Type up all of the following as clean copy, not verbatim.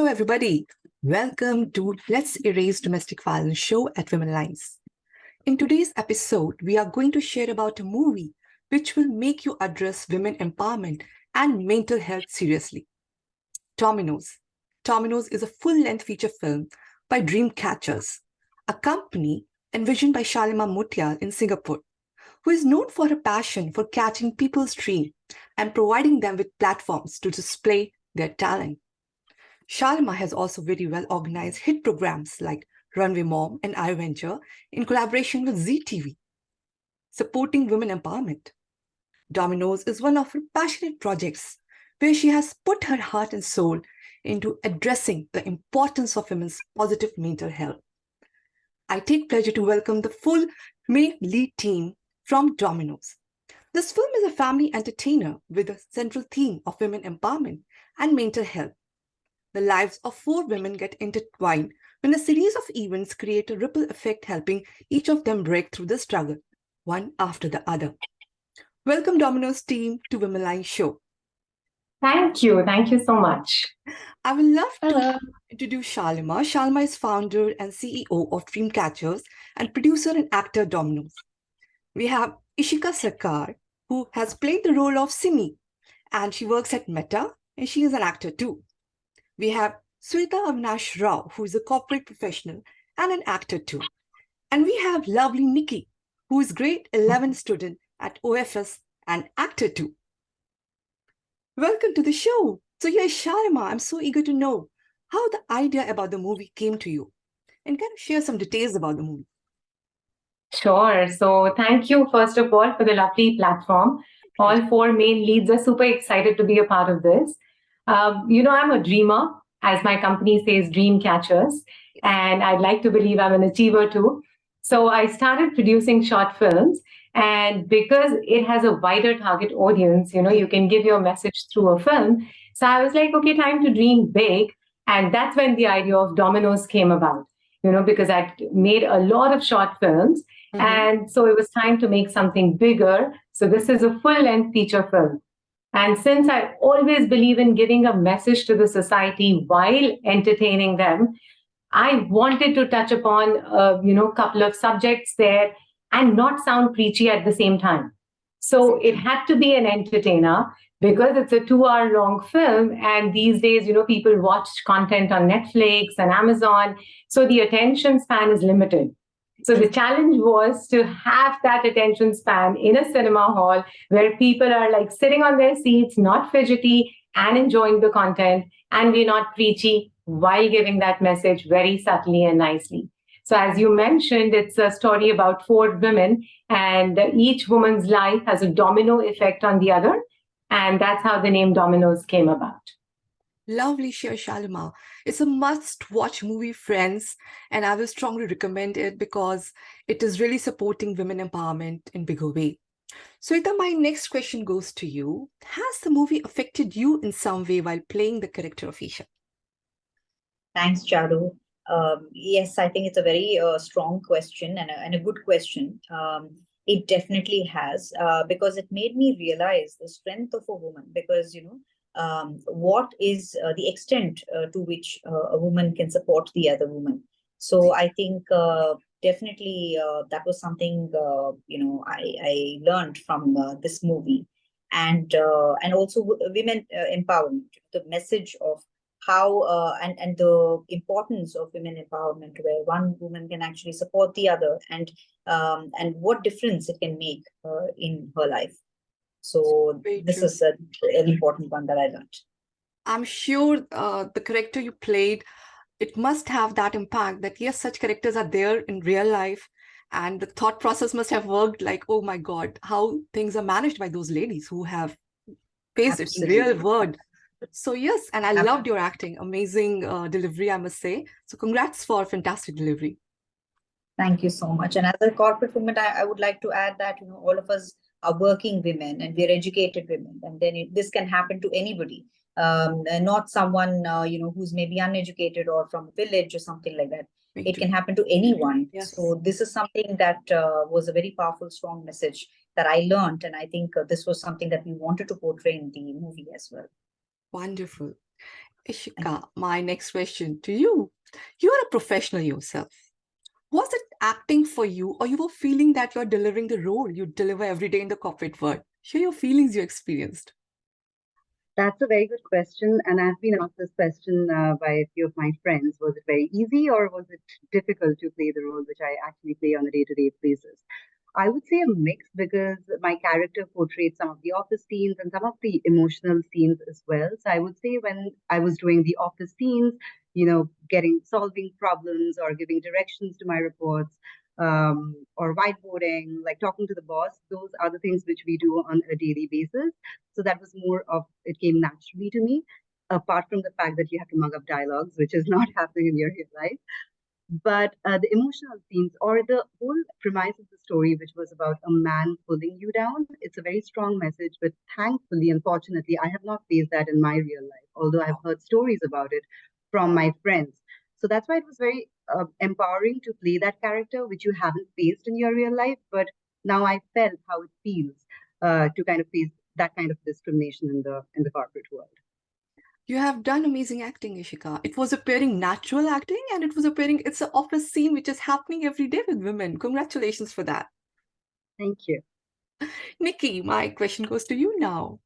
everybody. Welcome to Let's Erase Domestic Violence show at Womenlines. In today's episode, we are going to share about a movie which will make you address women empowerment and mental health seriously. Dominoes. Dominoes is a full-length feature film by Dreamcatchers, a company envisioned by Shalima Motial in Singapore, who is known for her passion for catching people's dream and providing them with platforms to display their talent. Shalima has also very well organized hit programs like Runway Mom and I Venture in collaboration with ZTV, supporting women empowerment. Dominoes is one of her passionate projects where she has put her heart and soul into addressing the importance of women's positive mental health. I take pleasure to welcome the full main lead team from Dominoes. This film is a family entertainer with a central theme of women empowerment and mental health. The lives of four women get intertwined when a series of events create a ripple effect, helping each of them break through the struggle, one after the other. Welcome, Domino's team, to Womenlines show. Thank you. Thank you so much. I would love to introduce Shalima. Shalima is founder and CEO of Dreamcatchers and producer and actor Dominoes. We have Ishika Sarkar, who has played the role of Simi, and she works at Meta, and she is an actor too. We have Sweta Avinash Rao, who is a corporate professional and an actor too. And we have lovely Nikki, who is grade 11 student at OFS and actor too. Welcome to the show. So yes, Sharima, I'm so eager to know how the idea about the movie came to you. And can you share some details about the movie? Sure. So thank you, first of all, for the lovely platform. All four main leads are super excited to be a part of this. I'm a dreamer, as my company says, dream catchers, and I'd like to believe I'm an achiever too. So I started producing short films, and because it has a wider target audience, you can give your message through a film. So I was like, okay, time to dream big. And that's when the idea of Dominoes came about, because I'd made a lot of short films. And so it was time to make something bigger. So this is a full-length feature film. And since I always believe in giving a message to the society while entertaining them, I wanted to touch upon, a couple of subjects there and not sound preachy at the same time. So it had to be an entertainer because it's a 2-hour long film. And these days, people watch content on Netflix and Amazon. So the attention span is limited. So the challenge was to have that attention span in a cinema hall where people are like sitting on their seats, not fidgety, and enjoying the content, and we're not preachy while giving that message very subtly and nicely. So as you mentioned, it's a story about 4 women, and each woman's life has a domino effect on the other, and that's how the name Dominoes came about. Lovely share, Shalima. It's a must-watch movie, friends, and I will strongly recommend it because it is really supporting women empowerment in a bigger way. So, Ita, my next question goes to you. Has the movie affected you in some way while playing the character of Isha? Thanks, Charu. Yes, I think it's a very strong question and a good question. It definitely has, because it made me realize the strength of a woman, because, what is the extent to which a woman can support the other woman. So I think definitely that was something, I learned from this movie. And also women empowerment, the message of how and the importance of women empowerment, where one woman can actually support the other, and what difference it can make in her life. So this is an important one that I learned. I'm sure the character you played, it must have that impact that yes, such characters are there in real life, and the thought process must have worked like, oh my God, how things are managed by those ladies who have faced it in real world. So yes, and I loved your acting. Amazing delivery, I must say. So congrats for fantastic delivery. Thank you so much. And as a corporate woman, I would like to add that, all of us are working women and we're educated women. And then this can happen to anybody, and not someone, who's maybe uneducated or from a village or something like that. It can happen to anyone. Yes. So this is something that was a very powerful, strong message that I learned. And I think this was something that we wanted to portray in the movie as well. Wonderful. Ishika, my next question to you. You're a professional yourself. Was it acting for you, or you were feeling that you're delivering the role you deliver every day in the corporate world? Share your feelings you experienced. That's a very good question, and I've been asked this question by a few of my friends. Was it very easy, or was it difficult to play the role which I actually play on a day-to-day basis? I would say a mix because my character portrayed some of the office scenes and some of the emotional scenes as well. So I would say when I was doing the office scenes, getting solving problems or giving directions to my reports, or whiteboarding, like talking to the boss, those are the things which we do on a daily basis. So that was more of it came naturally to me, apart from the fact that you have to mug up dialogues, which is not happening in your real life. But the emotional scenes or the whole premise of the story, which was about a man pulling you down, it's a very strong message. But thankfully, unfortunately, I have not faced that in my real life, although I've heard stories about it from my friends. So that's why it was very empowering to play that character, which you haven't faced in your real life. But now I felt how it feels to kind of face that kind of discrimination in the corporate world. You have done amazing acting, Ishika. It was appearing natural acting, and it's an office scene which is happening every day with women. Congratulations for that. Thank you. Nikki, my question goes to you now.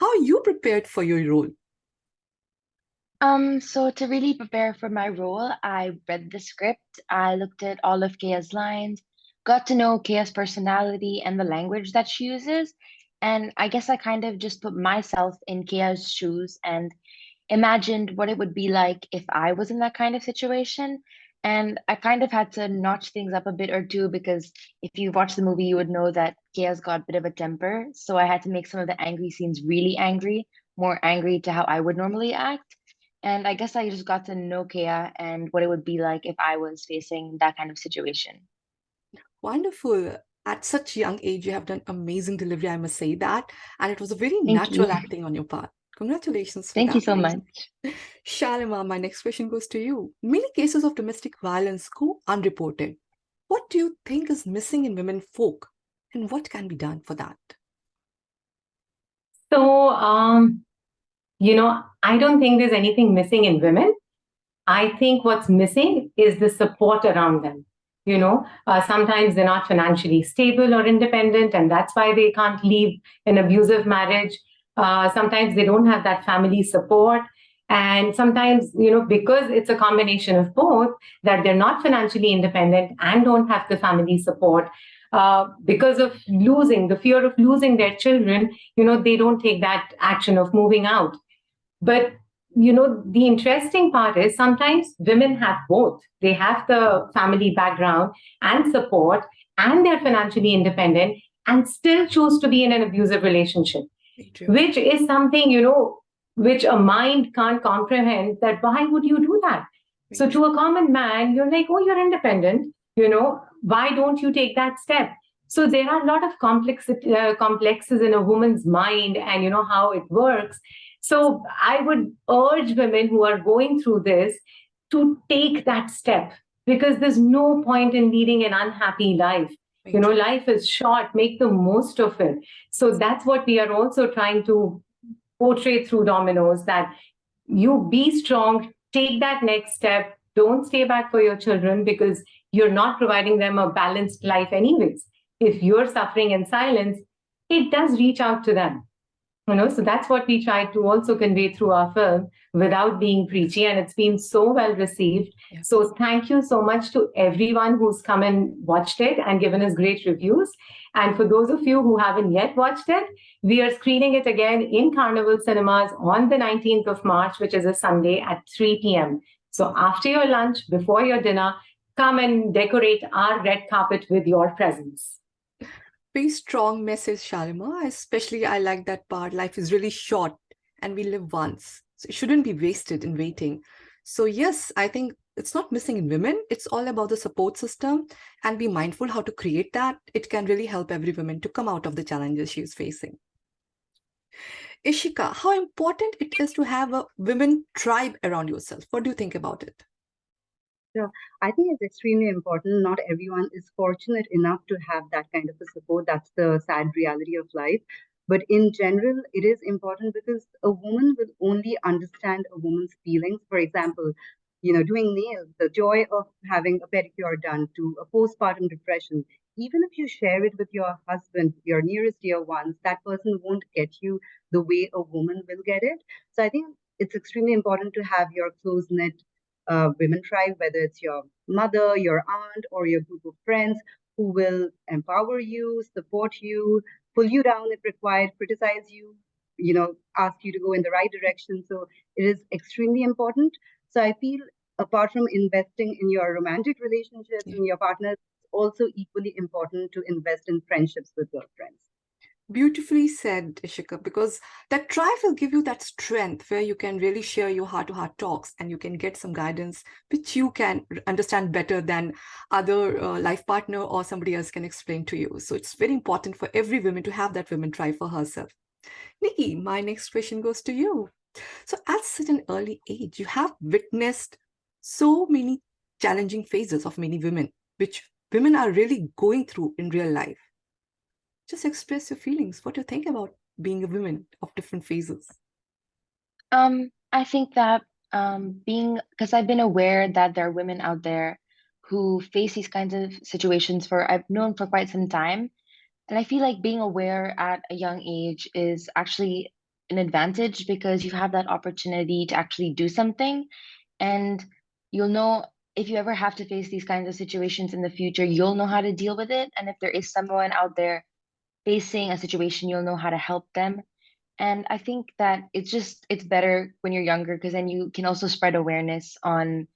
How are you prepared for your role? So to really prepare for my role, I read the script, I looked at all of Kaya's lines, got to know Kaya's personality and the language that she uses, and I guess I kind of just put myself in Kaya's shoes and imagined what it would be like if I was in that kind of situation. And I kind of had to notch things up a bit or two because if you watch the movie, you would know that Kaya's got a bit of a temper. So I had to make some of the angry scenes really angry, more angry to how I would normally act. And I guess I just got to know Kea and what it would be like if I was facing that kind of situation. Wonderful. At such young age, you have done amazing delivery, I must say that. And it was a very Thank you. natural acting on your part. Congratulations for Thank you that. so much. Shalima, my next question goes to you. Many cases of domestic violence go unreported. What do you think is missing in women folk, and what can be done for that? So, I don't think there's anything missing in women. I think what's missing is the support around them. Sometimes they're not financially stable or independent, and that's why they can't leave an abusive marriage. Sometimes they don't have that family support. And sometimes, because it's a combination of both, that they're not financially independent and don't have the family support, because of losing, the fear of losing their children, they don't take that action of moving out. But the interesting part is sometimes women have both. They have the family background and support, and they're financially independent and still choose to be in an abusive relationship, which is something, which a mind can't comprehend, that why would you do that? So to a common man, you're like, oh, you're independent, why don't you take that step? So there are a lot of complexes in a woman's mind and how it works. So I would urge women who are going through this to take that step, because there's no point in leading an unhappy life. Life is short, make the most of it. So that's what we are also trying to portray through Dominoes, that you be strong, take that next step, don't stay back for your children, because you're not providing them a balanced life anyways. If you're suffering in silence, it does reach out to them. So that's what we try to also convey through our film without being preachy, and it's been so well received. Yes. So thank you so much to everyone who's come and watched it and given us great reviews. And for those of you who haven't yet watched it, we are screening it again in Carnival Cinemas on the 19th of March, which is a Sunday at 3 p.m. So after your lunch, before your dinner, come and decorate our red carpet with your presence. Very strong message, Shalima. Especially, I like that part. Life is really short and we live once. So it shouldn't be wasted in waiting. So, yes, I think it's not missing in women. It's all about the support system, and be mindful how to create that. It can really help every woman to come out of the challenges she is facing. Ishika, how important it is to have a women tribe around yourself. What do you think about it? So I think it's extremely important. Not everyone is fortunate enough to have that kind of a support. That's the sad reality of life. But in general, it is important because a woman will only understand a woman's feelings. For example, doing nails, the joy of having a pedicure done, to a postpartum depression. Even if you share it with your husband, your nearest dear ones, that person won't get you the way a woman will get it. So I think it's extremely important to have your close knit women tribe, whether it's your mother, your aunt, or your group of friends who will empower you, support you, pull you down if required, criticize you, ask you to go in the right direction. So it is extremely important. So I feel apart from investing in your romantic relationships Yeah. and your partners, it's also equally important to invest in friendships with your friends. Beautifully said, Ishika, because that tribe will give you that strength where you can really share your heart-to-heart talks and you can get some guidance which you can understand better than other life partner or somebody else can explain to you. So it's very important for every woman to have that women tribe for herself. Nikki, my next question goes to you. So at such an early age, you have witnessed so many challenging phases of many women, which women are really going through in real life. Just express your feelings, what you think about being a woman of different phases. I think that being, because I've been aware that there are women out there who face these kinds of situations for I've known for quite some time. And I feel like being aware at a young age is actually an advantage because you have that opportunity to actually do something. And you'll know if you ever have to face these kinds of situations in the future, you'll know how to deal with it. And if there is someone out there facing a situation, you'll know how to help them. And I think that it's better when you're younger because then you can also spread awareness on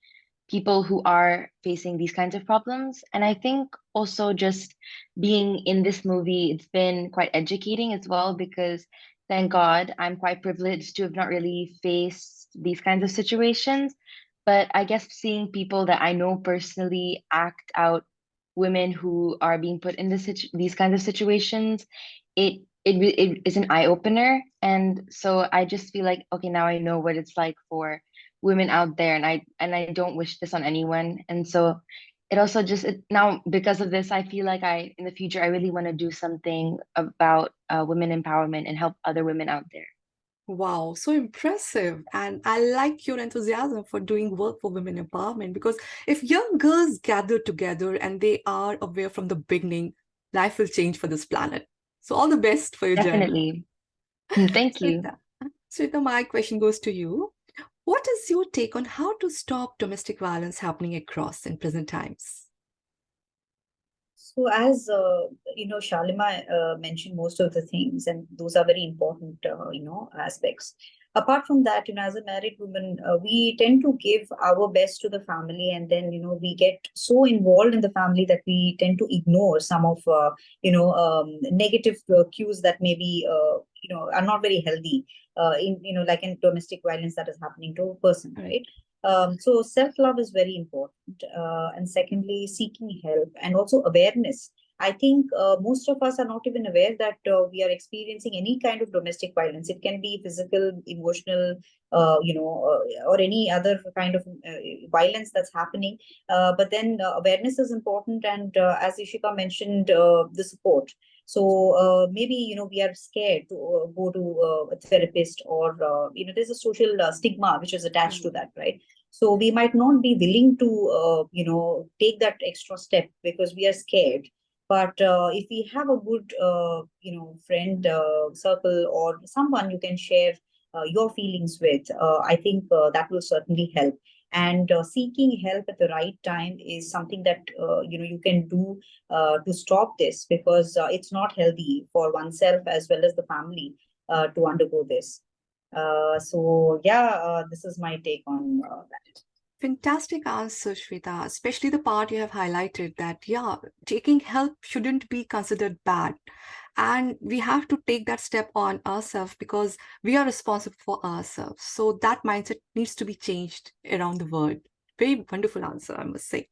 people who are facing these kinds of problems. And I think also just being in this movie, it's been quite educating as well because thank God I'm quite privileged to have not really faced these kinds of situations. But I guess seeing people that I know personally act out women who are being put in these kinds of situations, it is an eye opener. And so I just feel like, okay, now I know what it's like for women out there, and I don't wish this on anyone. And so it also now because of this, I feel like I in the future I really want to do something about women empowerment and help other women out there. Wow, so impressive. And I like your enthusiasm for doing work for women empowerment because if young girls gather together and they are aware from the beginning, life will change for this planet. So all the best for your journey. Definitely. Thank you. Sweta, my question goes to you. What is your take on how to stop domestic violence happening across in present times? So as Shalima mentioned most of the things, and those are very important, aspects. Apart from that, as a married woman, we tend to give our best to the family, and then we get so involved in the family that we tend to ignore some of negative cues that maybe are not very healthy. In like in domestic violence that is happening to a person, Right. right? So self-love is very important. And secondly, seeking help and also awareness. I think most of us are not even aware that we are experiencing any kind of domestic violence. It can be physical, emotional, or any other kind of violence that's happening. But then awareness is important. And as Ishika mentioned, the support. So maybe we are scared to go to a therapist, or there's a social stigma which is attached to that, right? So we might not be willing to take that extra step because we are scared. But if we have a good friend circle or someone you can share your feelings with, I think that will certainly help. And seeking help at the right time is something that you can do to stop this, because it's not healthy for oneself as well as the family to undergo this. So yeah, this is my take on that. Fantastic answer, Shweta, especially the part you have highlighted that, yeah, taking help shouldn't be considered bad. And we have to take that step on ourselves because we are responsible for ourselves. So that mindset needs to be changed around the world. Very wonderful answer, I must say.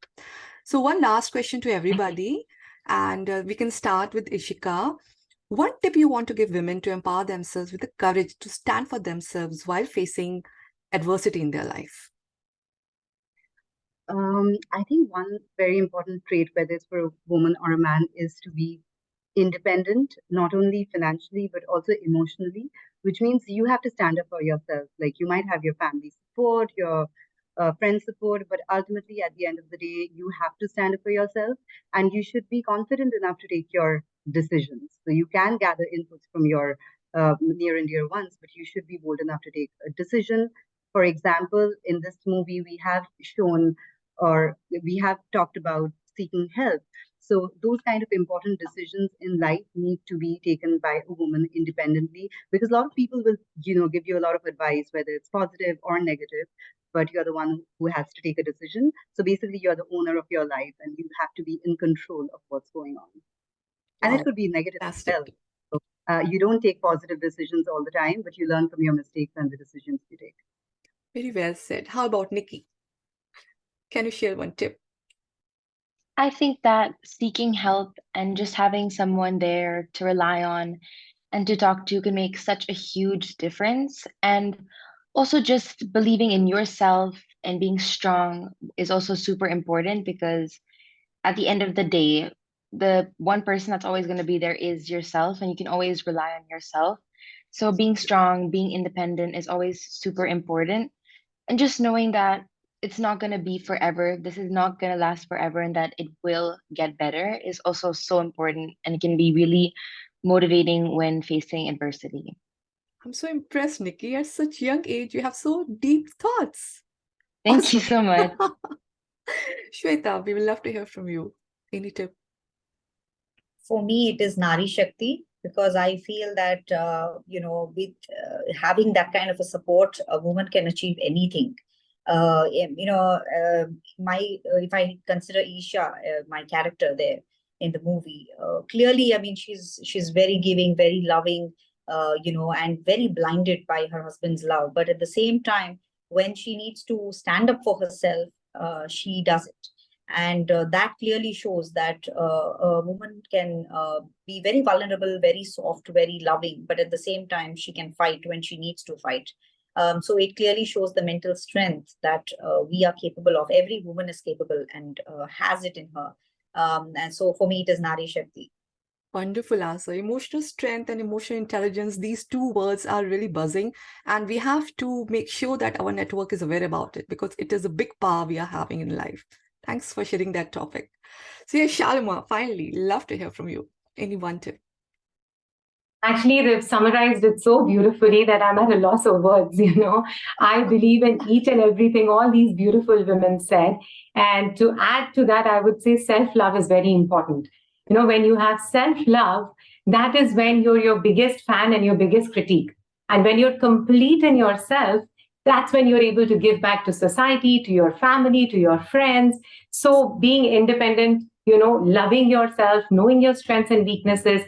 So, one last question to everybody, and we can start with Ishika. What tip you want to give women to empower themselves with the courage to stand for themselves while facing adversity in their life? I think one very important trait, whether it's for a woman or a man, is to be independent, not only financially, but also emotionally, which means you have to stand up for yourself. Like you might have your family support, your friend support, but ultimately at the end of the day, you have to stand up for yourself and you should be confident enough to take your decisions. So you can gather inputs from your near and dear ones, but you should be bold enough to take a decision. For example, in this movie, we have shown or we have talked about seeking help. So those kind of important decisions in life need to be taken by a woman independently, because a lot of people will, give you a lot of advice, whether it's positive or negative, but you're the one who has to take a decision. So basically, you're the owner of your life and you have to be in control of what's going on. And it Wow, could be negative as well. fantastic. So, you don't take positive decisions all the time, but you learn from your mistakes and the decisions you take. Very well said. How about Nikki? Can you share one tip? I think that seeking help and just having someone there to rely on and to talk to can make such a huge difference. And also, just believing in yourself and being strong is also super important because at the end of the day, the one person that's always going to be there is yourself, and you can always rely on yourself. So, being strong, being independent is always super important. And just knowing that it's not going to be forever, this is not going to last forever, and that it will get better is also so important. And it can be really motivating when facing adversity. I'm so impressed, Nikki. At such young age, you have so deep thoughts. Thank you Awesome. so much. Shweta, we will love to hear from you. Any tip? For me, it is Nari Shakti, because I feel that, with having that kind of a support, a woman can achieve anything. If I consider Isha, my character there in the movie, clearly, I mean, she's very giving, very loving, and very blinded by her husband's love. But at the same time, when she needs to stand up for herself, she does it. And that clearly shows that a woman can be very vulnerable, very soft, very loving, but at the same time, she can fight when she needs to fight. So it clearly shows the mental strength that we are capable of. Every woman is capable and has it in her. And so for me, it is Nari Shakti. Wonderful answer. Emotional strength and emotional intelligence, these two words are really buzzing. And we have to make sure that our network is aware about it because it is a big power we are having in life. Thanks for sharing that topic. So, yeah, Shalima, finally, love to hear from you. Anyone tip? Actually, they've summarized it so beautifully that I'm at a loss of words. I believe in each and everything all these beautiful women said. And to add to that, I would say self-love is very important. When you have self-love, that is when you're your biggest fan and your biggest critique. And when you're complete in yourself, that's when you're able to give back to society, to your family, to your friends. So being independent, loving yourself, knowing your strengths and weaknesses,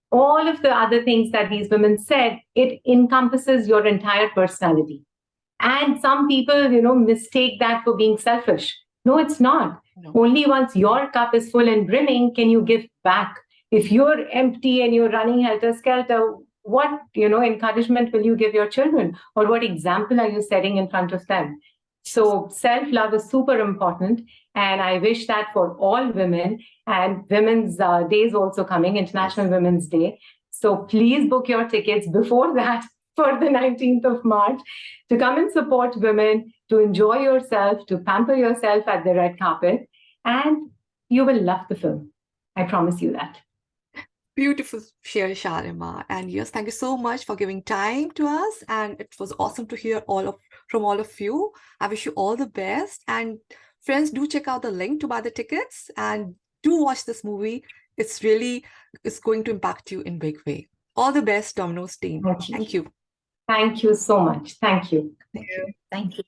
all of the other things that these women said, it encompasses your entire personality. And some people, mistake that for being selfish. No, it's not. No. Only once your cup is full and brimming can you give back. If you're empty and you're running helter-skelter, what, encouragement will you give your children? Or what example are you setting in front of them? So self-love is super important. And I wish that for all women. And Women's Day is also coming, International Women's Day. So please book your tickets before that for the 19th of March to come and support women, to enjoy yourself, to pamper yourself at the red carpet. And you will love the film. I promise you that. Beautiful share, Sharima. And yes, thank you so much for giving time to us. And it was awesome to hear from all of you. I wish you all the best. And friends, do check out the link to buy the tickets and do watch this movie. It's going to impact you in big way. All the best, Dominoes team. Thank you. Thank you so much. Thank you. Thank you.